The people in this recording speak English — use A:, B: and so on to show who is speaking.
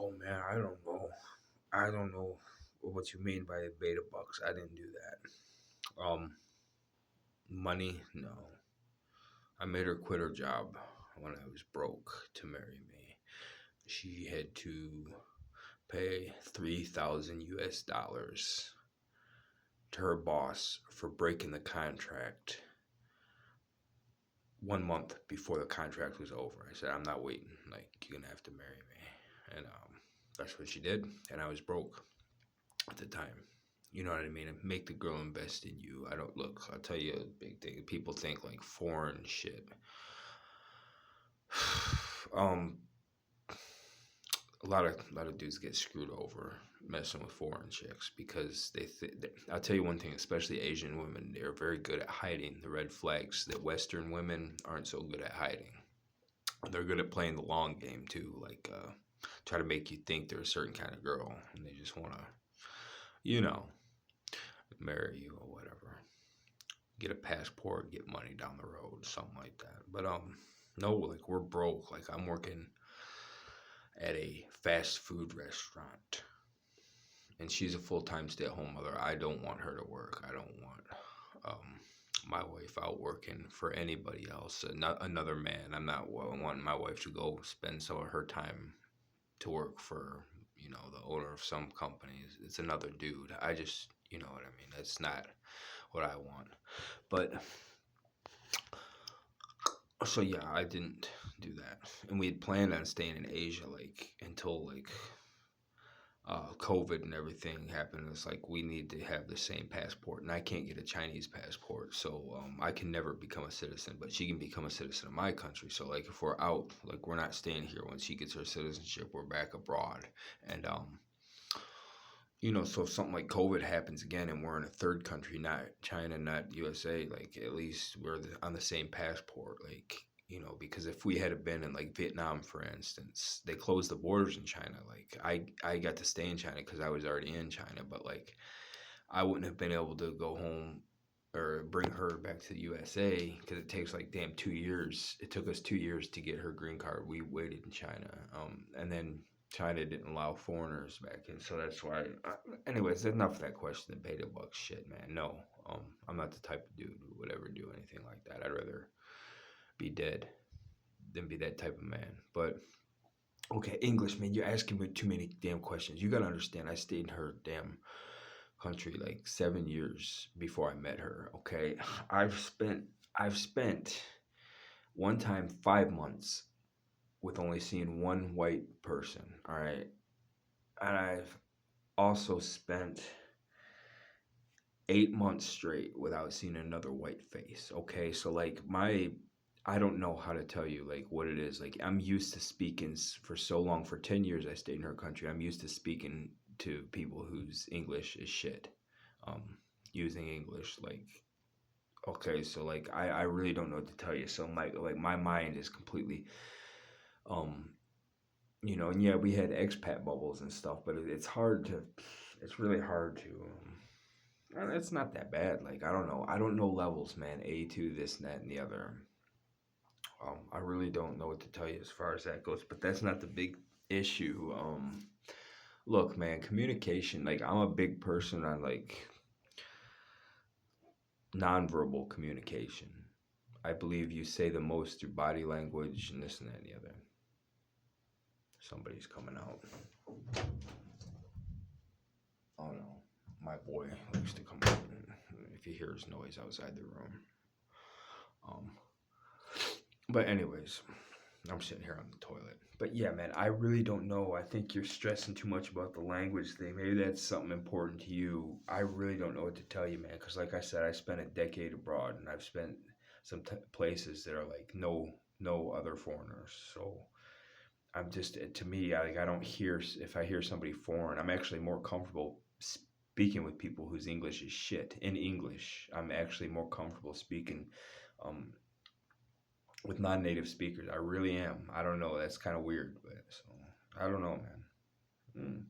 A: Oh man, I don't know. I don't know what you mean by beta bucks. I didn't do that. Money, no. I made her quit her job when I was broke to marry me. She had to pay 3,000 US dollars to her boss for breaking the contract 1 month before the contract was over. I said, I'm not waiting. Like, you're gonna have to marry me. And that's what she did. And I was broke at the time. You know what I mean? And make the girl invest in you. I don't look. I'll tell you a big thing. People think like foreign shit. um, a lot of dudes get screwed over messing with foreign chicks because I'll tell you one thing, especially Asian women, they're very good at hiding the red flags that Western women aren't so good at hiding. They're good at playing the long game too, like try to make you think they're a certain kind of girl, and they just want to, you know, marry you or whatever. Get a passport, get money down the road, something like that. But no, like we're broke. Like I'm working at a fast food restaurant, and she's a full time stay at home mother. I don't want her to work. I don't want my wife out working for anybody else, not another man. I'm not wanting my wife to go spend some of her time to work for the owner of some companies. It's another dude. I just what I mean. That's not what I want. But so yeah, I didn't do that, and we had planned on staying in Asia like until like COVID and everything happened. It's like we need to have the same passport, and I can't get a Chinese passport, so I can never become a citizen. But she can become a citizen of my country. So like if we're out, like we're not staying here. When she gets her citizenship, we're back abroad, and so if something like COVID happens again and we're in a third country, not China, not USA, like at least we're on the same passport, like, because if we had been in like Vietnam, for instance, they closed the borders in China. Like I got to stay in China because I was already in China, but like I wouldn't have been able to go home or bring her back to the USA because it takes like damn 2 years. It took us 2 years to get her green card. We waited in China, and then China didn't allow foreigners back in, so that's why. Anyways, enough of that question. The beta buck shit, man. No, I'm not the type of dude who would ever do anything like that. I'd rather be dead than be that type of man. But okay, English, man. You're asking me too many damn questions. You gotta understand. I stayed in her damn country like 7 years before I met her. Okay, I've spent one time 5 months with only seeing one white person. All right, and I've also spent 8 months straight without seeing another white face. Okay, so like I don't know how to tell you like what it is. Like I'm used to speaking for so long. For 10 years, I stayed in her country. I'm used to speaking to people whose English is shit. Um, using English like okay, so like I really don't know what to tell you. So my mind is completely um and yeah, we had expat bubbles and stuff, but it's really hard to it's not that bad. Like I don't know levels, man. A2, this, and that, and the other. I really don't know what to tell you as far as that goes, but that's not the big issue. Look, man, communication. Like I'm a big person on like nonverbal communication. I believe you say the most through body language and this and that and the other. Somebody's coming out. Oh no, my boy likes to come out. If he hears noise outside the room. Um, but anyways, I'm sitting here on the toilet. But yeah, man, I really don't know. I think you're stressing too much about the language thing. Maybe that's something important to you. I really don't know what to tell you, man. Because like I said, I spent a decade abroad, and I've spent some places that are like no other foreigners. So I'm just to me, I don't hear if I hear somebody foreign, I'm actually more comfortable speaking with people whose English is shit in English. I'm actually more comfortable speaking um, with non-native speakers. I really am. I don't know. That's kind of weird, but so I don't know, man.